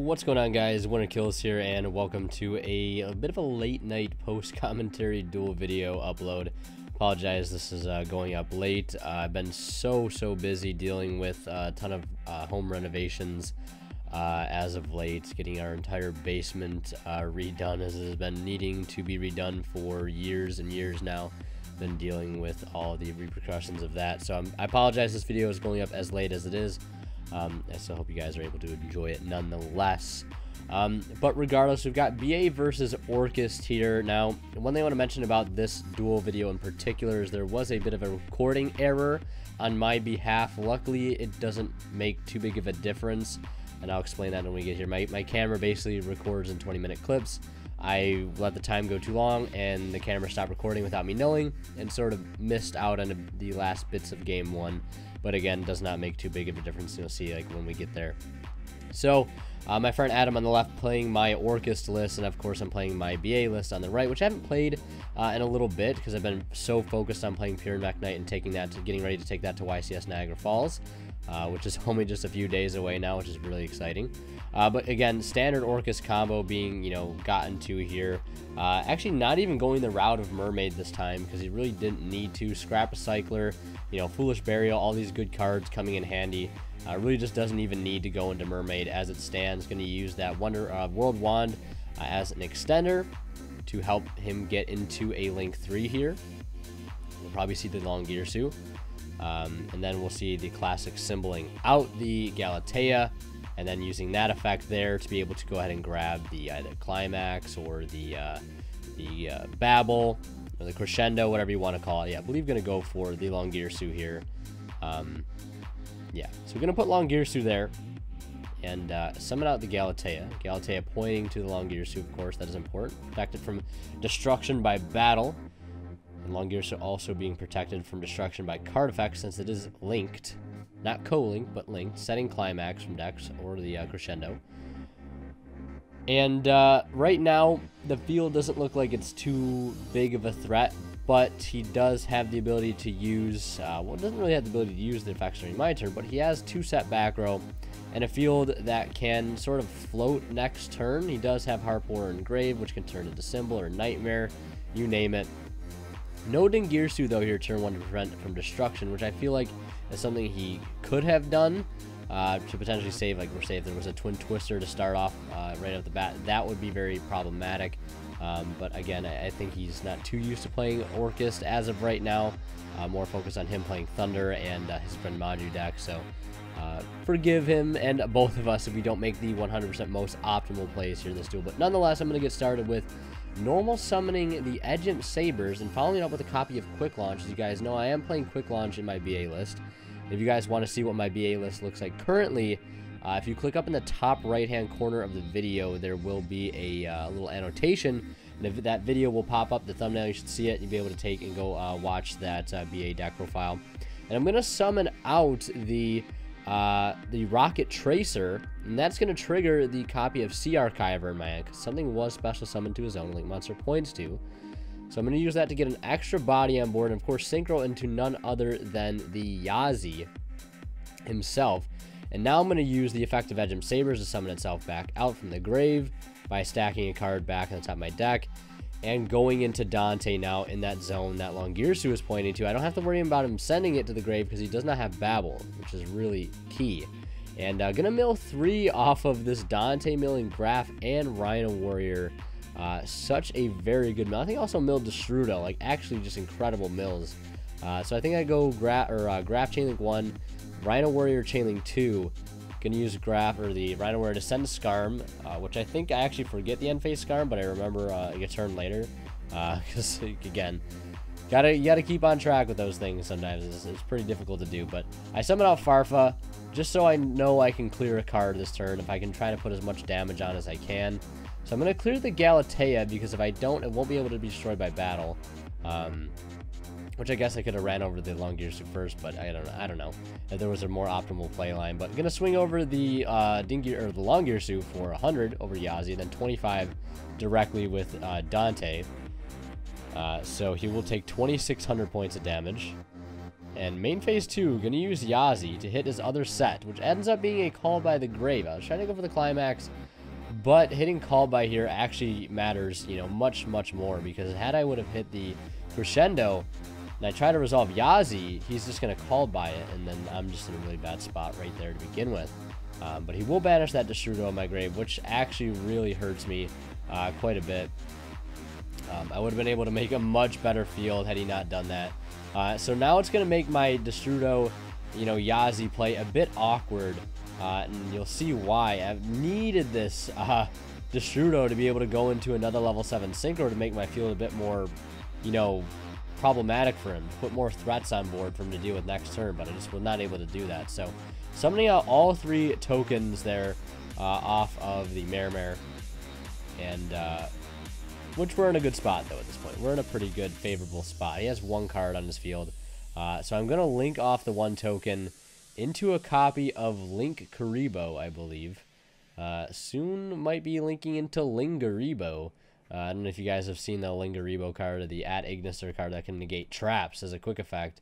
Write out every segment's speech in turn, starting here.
What's going on, guys? Winter Kills here, and welcome to a bit of a late night post-commentary duel video upload. Apologize, this is going up late. I've been so busy dealing with a ton of home renovations as of late, getting our entire basement redone, as it has been needing to be redone for years and years now. Been dealing with all the repercussions of that, so I apologize this video is going up as late as it is. I still hope you guys are able to enjoy it nonetheless. But regardless, we've got BA versus Orcust here. Now, one thing I want to mention about this duel video in particular is there was a bit of a recording error on my behalf. Luckily, it doesn't make too big of a difference, and I'll explain that when we get here. My camera basically records in 20-minute clips. I let the time go too long, and the camera stopped recording without me knowing, and sort of missed out on the last bits of game one. But again, does not make too big of a difference. You'll see like when we get there. So my friend Adam on the left playing my Orcust list, and of course I'm playing my BA list on the right, which I haven't played in a little bit because I've been so focused on playing Pure Mech Knight and getting ready to take that to YCS Niagara Falls, which is only just a few days away now, which is really exciting. But again, standard Orcust combo being, gotten to here. Actually not even going the route of Mermaid this time because he really didn't need to. Scrap Recycler, Foolish Burial, all these good cards coming in handy. Really just doesn't even need to go into Mermaid as it stands. Going to use that World Wand as an extender to help him get into a Link 3 here. We'll probably see the Longirsu. And then we'll see the classic symboling out the Galatea, and then using that effect there to be able to go ahead and grab the either Climax or the Babble or the Crescendo, whatever you want to call it. Yeah, I believe going to go for the Longirsu here. Yeah, so we're going to put Longirsu there and summon out the Galatea. Galatea pointing to the Longirsu, of course, that is important. Protected from destruction by battle. And Longirsu also being protected from destruction by card effects since it is linked. Not co-linked, but linked. Setting Climax from decks or the Crescendo. And right now, the field doesn't look like it's too big of a threat, but he does have the ability to use, well, doesn't really have the ability to use the effects during my turn, but he has 2-set back row and a field that can sort of float next turn. He does have Harpour and Grave, which can turn into Symbol or Nightmare, you name it. No Dingirsu, though, here turn 1 to prevent from destruction, which I feel like is something he could have done to potentially save, like, say if there was a Twin Twister to start off right off the bat, that would be very problematic. But again, I think he's not too used to playing Orcust as of right now. More focused on him playing Thunder and his friend Maju deck, so forgive him and both of us if we don't make the 100% most optimal plays here in this duel. But nonetheless, I'm going to get started with normal summoning the Edgent Sabers and following it up with a copy of Quick Launch. As you guys know, I am playing Quick Launch in my BA list. If you guys want to see what my BA list looks like currently, if you click up in the top right-hand corner of the video, there will be a little annotation, and if that video will pop up, the thumbnail, you should see it, you'll be able to take and go watch that BA deck profile. And I'm going to summon out the Rocket Tracer, and that's going to trigger the copy of Sea Archiver in my hand, because something was special summoned to his own, Link Monster points to. So I'm going to use that to get an extra body on board, and of course synchro into none other than the Yazi himself. And now I'm going to use the effect of Edgent Sabers to summon itself back out from the grave by stacking a card back on the top of my deck and going into Dante now in that zone that Longirsu is pointing to. I don't have to worry about him sending it to the grave because he does not have Babble, which is really key. And gonna mill 3 off of this Dante milling Graph and Rhino Warrior. Such a very good mill. I think also milled Destrudo, like actually just incredible mills. So I think I go Graph Chainlink 1, Rhino Warrior Chainlink 2. Gonna use Graph or the Rhino Warrior to send a Skarm, which I think I actually forget the end phase Skarm, but I remember a turn later. Because again, you gotta keep on track with those things sometimes. It's pretty difficult to do. But I summon out Farfa just so I know I can clear a card this turn if I can try to put as much damage on as I can. So I'm gonna clear the Galatea because if I don't, it won't be able to be destroyed by battle. Which I guess I could have ran over the Longirsu first, but I don't know if there was a more optimal play line. But I'm gonna swing over the the Longirsu for 100 over Yazi, then 25 directly with Dante. So he will take 2,600 points of damage. And main phase 2, gonna use Yazi to hit his other set, which ends up being a Call by the Grave. I was trying to go for the Climax, But hitting Call By here actually matters, you know, much, much more, because had I would have hit the Crescendo and I try to resolve Yazi, he's just going to Call By it, and then I'm just in a really bad spot right there to begin with. But he will banish that Destrudo in my grave, which actually really hurts me quite a bit. I would have been able to make a much better field had he not done that. So now it's going to make my Destrudo, you know, Yazi play a bit awkward. And you'll see why. I've needed this Destrudo to be able to go into another level 7 Synchro to make my field a bit more, you know, problematic for him. Put more threats on board for him to deal with next turn, but I just was not able to do that. So summoning out all 3 tokens there off of the Mare, and which we're in a good spot, though, at this point. We're in a pretty good, favorable spot. He has 1 card on his field. So I'm going to link off the 1 token into a copy of Linkuriboh, I believe. Soon might be linking into Linguriboh. I don't know if you guys have seen the Linguriboh card, or the @Ignister card that can negate traps as a quick effect,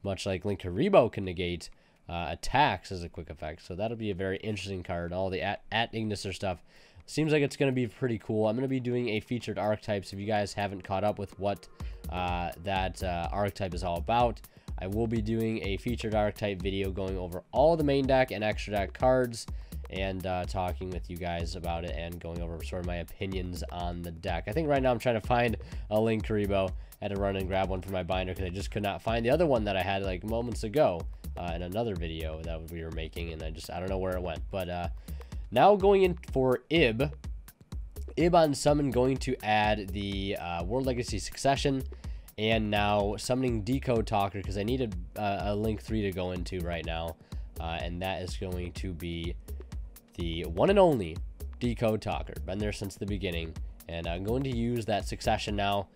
much like Linkuriboh can negate attacks as a quick effect. So that'll be a very interesting card. All the @Ignister stuff seems like it's going to be pretty cool. I'm going to be doing a featured archetypes. If you guys haven't caught up with what that archetype is all about, I will be doing a featured archetype video going over all the main deck and extra deck cards, and talking with you guys about it and going over sort of my opinions on the deck. I think right now I'm trying to find a Linkuriboh. I had to run and grab one from my binder because I just could not find the other one that I had like moments ago in another video that we were making, and I don't know where it went. But now going in for Ib on summon, going to add the World Legacy Succession. And now summoning Decode Talker, because I needed a Link 3 to go into right now. And that is going to be the one and only Decode Talker. Been there since the beginning. And I'm going to use that Succession now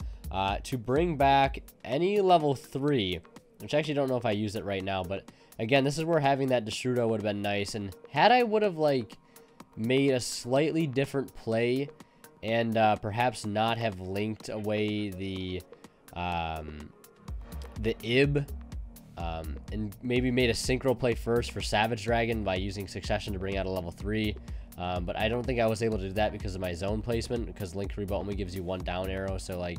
to bring back any level 3. Which I actually don't know if I use it right now. But again, this is where having that Destrudo would have been nice. And had I would have like made a slightly different play, and perhaps not have linked away the Ib, and maybe made a synchro play first for Savage Dragon by using Succession to bring out a level 3. But I don't think I was able to do that because of my zone placement, because Linkuriboh only gives you 1 down arrow. So like,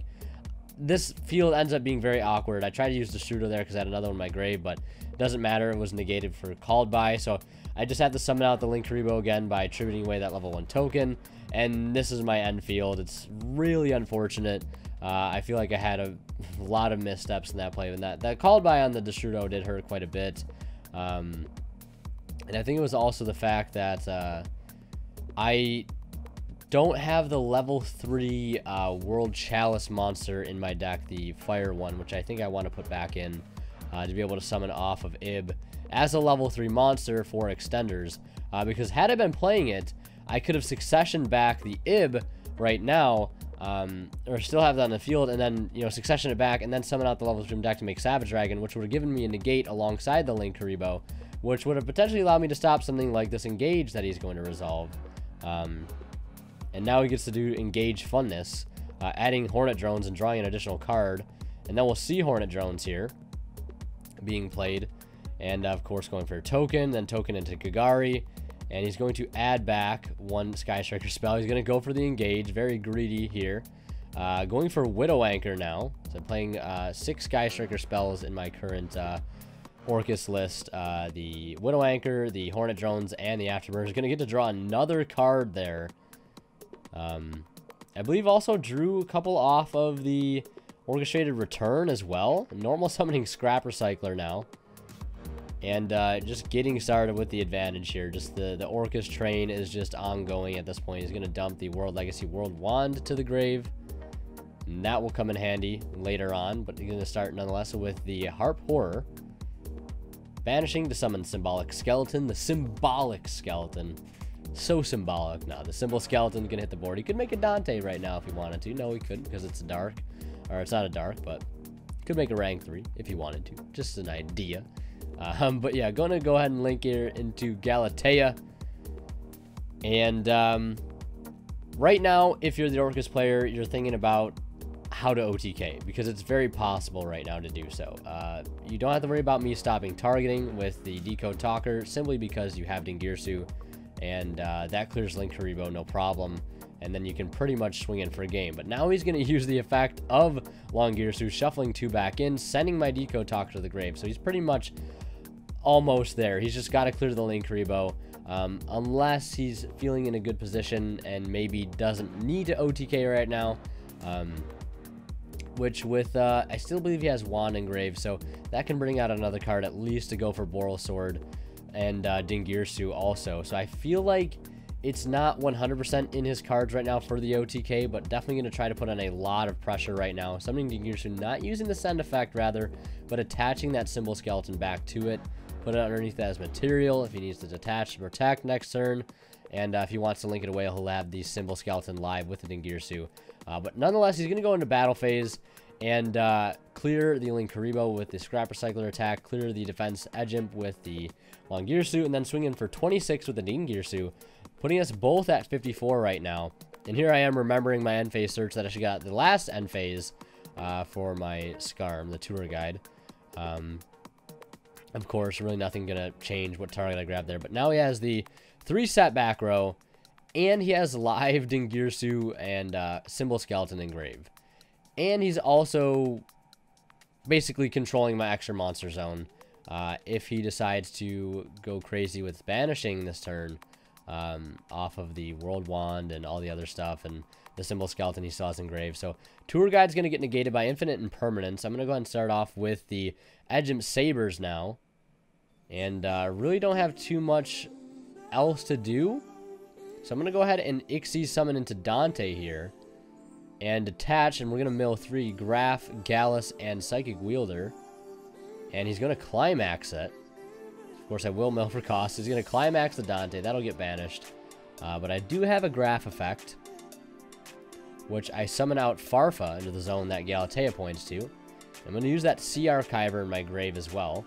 this field ends up being very awkward. I tried to use Destrudo there because I had another one in my grave, but it doesn't matter. It was negated for Called By. So I just had to summon out the Linkuriboh again by attributing away that level 1 token. And this is my end field. It's really unfortunate. I feel like I had a lot of missteps in that play, and that Called By on the Destrudo did hurt quite a bit. And I think it was also the fact that I don't have the level 3 World Chalice monster in my deck, the fire one, which I think I want to put back in to be able to summon off of Ib as a level 3 monster for extenders. Because had I been playing it, I could have Succession back the Ib right now, or still have that on the field, and then, you know, Succession it back, and then summon out the level 3 deck to make Savage Dragon, which would have given me a negate alongside the Linkuriboh, which would have potentially allowed me to stop something like this Engage that he's going to resolve. And now he gets to do Engage Funness, adding Hornet Drones and drawing an additional card. And then we'll see Hornet Drones here being played. And, of course, going for a token, then token into Kagari. And he's going to add back 1 Sky Striker spell. He's going to go for the Engage. Very greedy here. Going for Widow Anchor now. So I'm playing 6 Sky Striker spells in my current Orcust list. The Widow Anchor, the Hornet Drones, and the Afterburner. He's going to get to draw another card there. I believe also drew a couple off of the Orchestrated Return as well. Normal summoning Scrap Recycler now. And just getting started with the advantage here. Just the Orcust train is just ongoing at this point. He's going to dump the World Legacy World Wand to the grave. And that will come in handy later on. But he's going to start nonetheless with the Harp Horror. Banishing to summon Symbolic Skeleton. The Symbolic Skeleton. So symbolic. Now, the Symbol Skeleton can hit the board. He could make a Dante right now if he wanted to. No, he couldn't because it's a dark. Or it's not a dark, but could make a rank 3 if he wanted to. Just an idea. But yeah, going to go ahead and link here into Galatea. And right now, if you're the Orcust player, you're thinking about how to OTK, because it's very possible right now to do so. You don't have to worry about me stopping targeting with the Decode Talker, simply because you have Dingirsu and that clears Linkuriboh no problem. And then you can pretty much swing in for a game. But now he's going to use the effect of Longirsu, shuffling 2 back in, sending my Deco Talk to the grave. So he's pretty much almost there. He's just got to clear the Linkuriboh, unless he's feeling in a good position and maybe doesn't need to OTK right now. Which with, I still believe he has Wand and Grave, so that can bring out another card at least to go for Boral Sword and Dingirsu also. So I feel like it's not 100% in his cards right now for the OTK, but definitely going to try to put on a lot of pressure right now. Summoning Dingirsu, not using the send effect rather, but attaching that Symbol Skeleton back to it. Put it underneath that as material if he needs to detach to protect next turn. And if he wants to link it away, he'll have the Symbol Skeleton live with the Dingirsu. But nonetheless, he's going to go into battle phase and clear the Linkuriboh with the Scrap Recycler attack, clear the defense Edge Imp with the Longirsu, and then swing in for 26 with the Dingirsu, putting us both at 54 right now. And here I am remembering my end phase search that I should got the last end phase for my Scarm, the tour guide. Of course, really nothing going to change what target I grab there. But now he has the 3-set back row, and he has live Dingirsu and Symbol Skeleton engraved. And he's also basically controlling my extra monster zone. If he decides to go crazy with banishing this turn off of the World Wand and all the other stuff and the Symbol Skeleton he still has engraved. So Tour Guide's going to get negated by Infinite Impermanence. I'm going to go ahead and start off with the Edge Imp Sabers now. And really don't have too much else to do. So I'm going to go ahead and Ixie summon into Dante here. And attach, and we're going to mill 3 Graph, Gallus, and Psychic Wielder. And he's going to climax it. Of course, I will mill for cost. He's going to climax the Dante. That'll get banished. But I do have a Graph effect, which I summon out Farfa into the zone that Galatea points to. I'm going to use that Sea Archiver in my grave as well.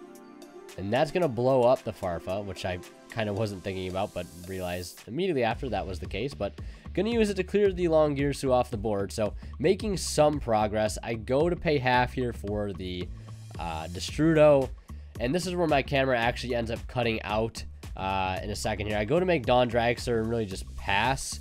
And that's going to blow up the Farfa, which I kind of wasn't thinking about, but realized immediately after that was the case. But going to use it to clear the Longirsu off the board. So making some progress. I go to pay half here for the Destrudo. And this is where my camera actually ends up cutting out in a second here. I go to make Dawn Dragster and really just pass.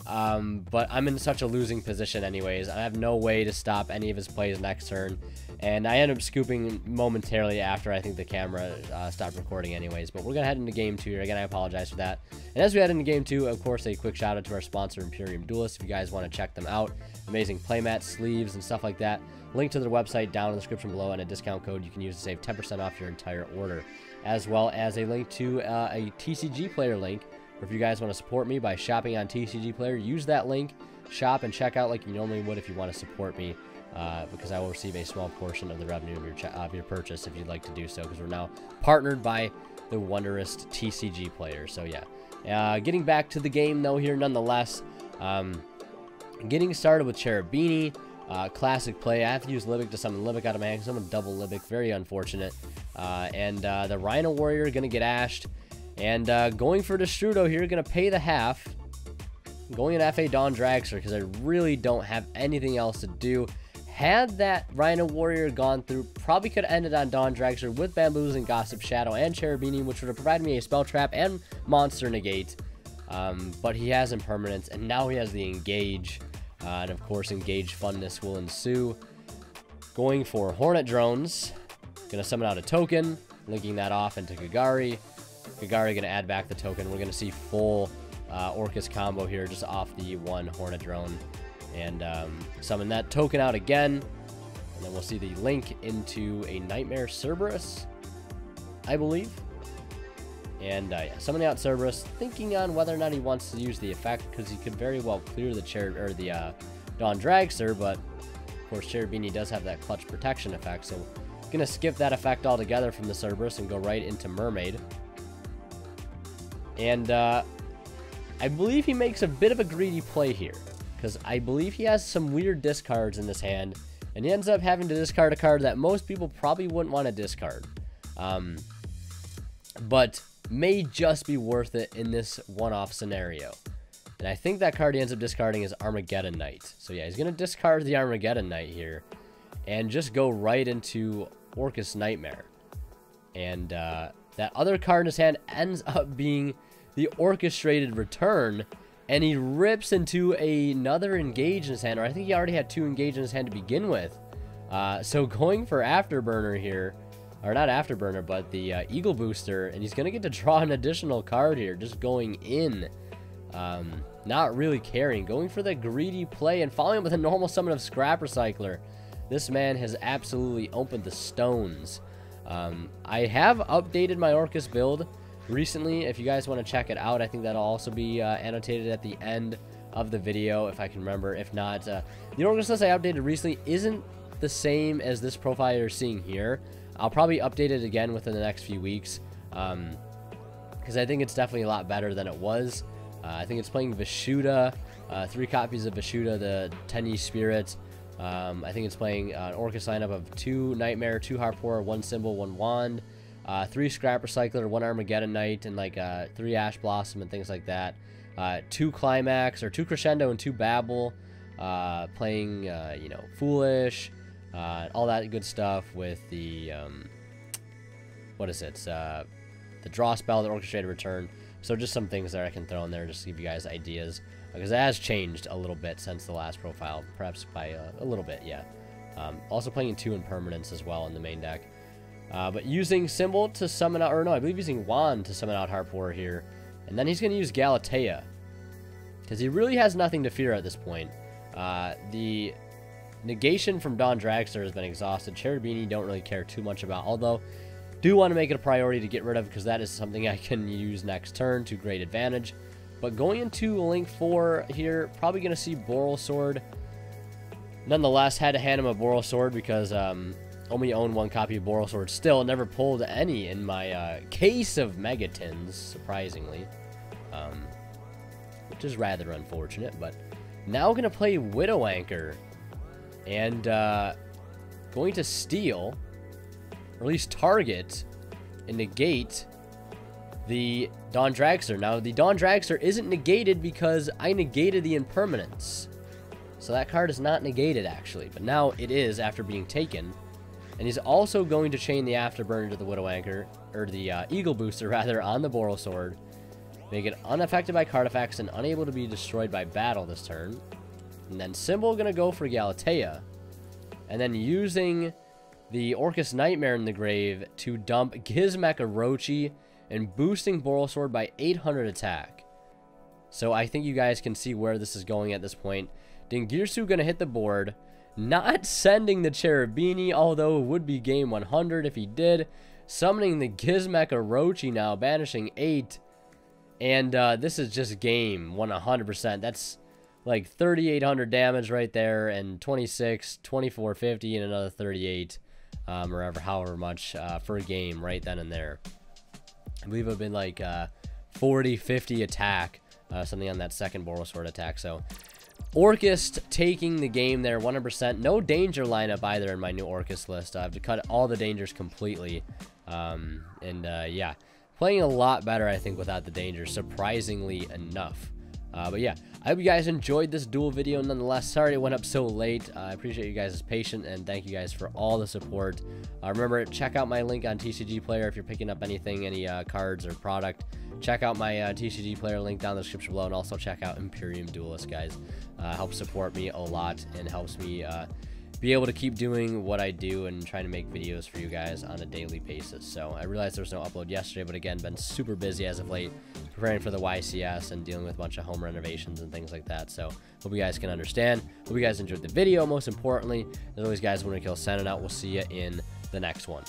But I'm in such a losing position anyways. I have no way to stop any of his plays next turn. And I end up scooping momentarily after I think the camera stopped recording anyways. But we're going to head into game 2 here. Again, I apologize for that. And as we head into game 2, of course, a quick shout out to our sponsor, Imperium Duelist. If you guys want to check them out, amazing playmats, sleeves, and stuff like that. Link to their website down in the description below, and a discount code you can use to save 10% off your entire order. As well as a link to a TCG Player link. Or if you guys want to support me by shopping on TCG Player, use that link, shop and check out like you normally would if you want to support me, because I will receive a small portion of the revenue of your purchase if you'd like to do so, because we're now partnered by the wondrous TCG Player. So yeah, getting back to the game though here nonetheless, getting started with Cherubini, classic play. I have to use Libic to summon Libic out of my hand, summon double Libic, very unfortunate, and the Rhino Warrior going to get ashed. And going for Destrudo here, going to pay the half. Going in FA Dawn Dragster because I really don't have anything else to do. Had that Rhino Warrior gone through, probably could have ended on Dawn Dragster with Bamboos and Gossip Shadow and Cherubini, which would have provided me a Spell Trap and Monster Negate. But he has Impermanence, and now he has the Engage. And of course, Engage funness will ensue. Going for Hornet Drones. Going to summon out a token, linking that off into Kagari. Kagari going to add back the token. We're going to see full Orcust combo here just off the one Hornet Drone. And summon that token out again. And then we'll see the link into a Nightmare Cerberus, I believe. And yeah, summoning out Cerberus, thinking on whether or not he wants to use the effect, because he could very well clear the Dawn Dragster, but of course Cherubini does have that clutch protection effect, so gonna skip that effect altogether from the Cerberus and go right into Mermaid. And I believe he makes a bit of a greedy play here, because I believe he has some weird discards in this hand, and he ends up having to discard a card that most people probably wouldn't want to discard. But may just be worth it in this one-off scenario. And I think that card he ends up discarding is Armageddon Knight. So yeah, he's going to discard the Armageddon Knight here and just go right into Orcust Nightmare. And that other card in his hand ends up being the orchestrated return, and he rips into another engage in his hand, or I think he already had 2 engage in his hand to begin with. So going for Afterburner here, or not Afterburner, but the Eagle Booster, and he's going to get to draw an additional card here, just going in. Not really caring, going for the greedy play and following up with a normal summon of Scrap Recycler. This man has absolutely opened the stones. I have updated my Orcust build recently. If you guys want to check it out, I think that'll also be annotated at the end of the video, if I can remember. If not, the Orcust list I updated recently isn't the same as this profile you're seeing here. I'll probably update it again within the next few weeks, because I think it's definitely a lot better than it was. I think it's playing Vishuda, 3 copies of Vishuda, the Tenyi Spirit. I think it's playing an Orcust lineup of 2 Nightmare, 2 Harpour, 1 Symbol, 1 Wand, 3 Scrap Recycler, 1 Armageddon Knight, and like 3 Ash Blossom and things like that. 2 Climax, or 2 Crescendo and 2 Babel. Playing, you know, Foolish, all that good stuff with the, what is it? The Draw Spell, the Orchestrated Return. So just some things that I can throw in there just to give you guys ideas, because it has changed a little bit since the last profile, perhaps by a little bit, yeah. Also playing 2 Impermanence as well in the main deck. But using Symbol to summon out, or no, I believe using Wand to summon out Harpour here. And then he's going to use Galatea, because he really has nothing to fear at this point. The negation from Dawn Dragster has been exhausted. Cherubini don't really care too much about, although do want to make it a priority to get rid of, because that is something I can use next turn to great advantage. But going into Link 4 here, probably going to see Boral Sword. Nonetheless, had to hand him a Boral Sword because only own 1 copy of Boral Sword still. Never pulled any in my case of Megatins, surprisingly. Which is rather unfortunate, but now going to play Widow Anchor. And going to steal, or at least target, and negate the Dawn Dragster. Now, the Dawn Dragster isn't negated because I negated the Impermanence. So that card is not negated, actually. But now it is after being taken. And he's also going to chain the Afterburner to the Widow Anchor, or the Eagle Booster, rather, on the Boral Sword. Make it unaffected by card effects and unable to be destroyed by battle this turn. And then Symbol going to go for Galatea. And then using the Orcust Nightmare in the grave to dump Gizmek Orochi and boosting Boral Sword by 800 attack. So I think you guys can see where this is going at this point. Dingirsu going to hit the board, not sending the Cherubini, although it would be game 100 if he did. Summoning the Gizmek Orochi now, banishing 8. And this is just game 100%. That's like 3,800 damage right there, and 26, 2,450, and another 38, or however much for a game right then and there. I believe it would have been like 40, 50 attack, something on that second Boral Sword attack. So Orcust taking the game there 100%. No danger lineup either in my new Orcust list. I have to cut all the dangers completely. Yeah, playing a lot better, I think, without the danger, surprisingly enough. But yeah, I hope you guys enjoyed this duel video nonetheless. Sorry it went up so late. I appreciate you guys' patience, and thank you guys for all the support. Remember, check out my link on TCG Player if you're picking up anything, any cards or product. Check out my TCG Player link down in the description below, and also check out Imperium Duelist, guys. Helps support me a lot and helps me be able to keep doing what I do and trying to make videos for you guys on a daily basis. So I realized there was no upload yesterday, but again, been super busy as of late, preparing for the YCS and dealing with a bunch of home renovations and things like that. So hope you guys can understand. Hope you guys enjoyed the video, most importantly. As always, guys, Winner Kill signing out. We'll see you in the next one.